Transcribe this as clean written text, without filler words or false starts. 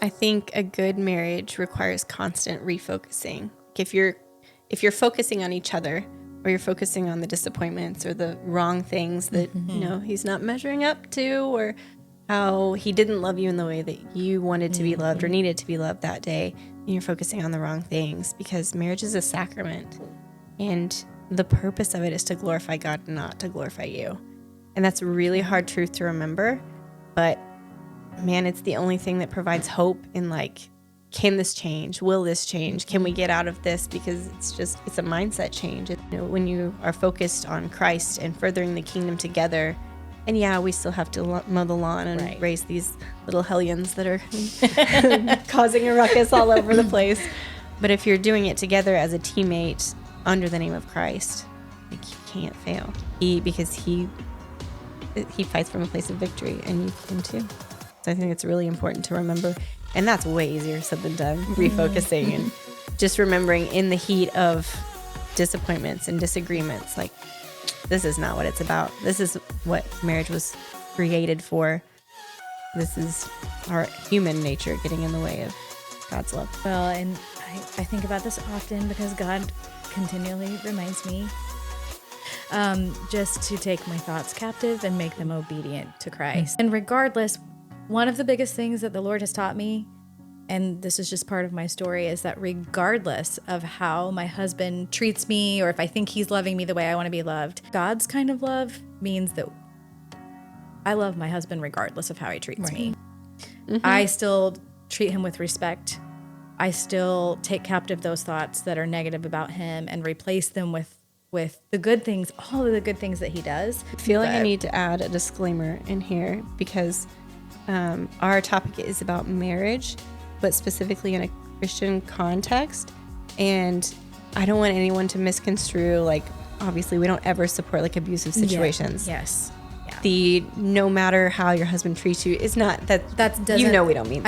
I think a good marriage requires constant refocusing. If you're focusing on each other, or you're focusing on the disappointments or the wrong things that he's not measuring up to, or how he didn't love you in the way that you wanted to be loved or needed to be loved that day, and you're focusing on the wrong things, because marriage is a sacrament, and the purpose of it is to glorify God, not to glorify you. And that's a really hard truth to remember, but man, it's the only thing that provides hope in can this change? Will this change? Can we get out of this? Because it's a mindset change. When you are focused on Christ and furthering the kingdom together, and we still have to mow the lawn and raise these little hellions that are causing a ruckus all over the place. But if you're doing it together as a teammate under the name of Christ, you can't fail. Because he fights from a place of victory, and you can too. So I think it's really important to remember. And that's way easier said than done, refocusing and just remembering in the heat of disappointments and disagreements, this is not what it's about. This is what marriage was created for. This is our human nature getting in the way of God's love. Well, and I think about this often because God continually reminds me just to take my thoughts captive and make them obedient to Christ. And regardless, one of the biggest things that the Lord has taught me, and this is just part of my story, is that regardless of how my husband treats me, or if I think he's loving me the way I want to be loved, God's kind of love means that I love my husband regardless of how he treats me. Mm-hmm. I still treat him with respect. I still take captive those thoughts that are negative about him and replace them with the good things, all of the good things that he does. I feel like I need to add a disclaimer in here, because our topic is about marriage, but specifically in a Christian context. And I don't want anyone to misconstrue, obviously we don't ever support abusive situations. Yeah. Yes. Yeah. The no matter how your husband treats you is not that. That doesn't. We don't mean that.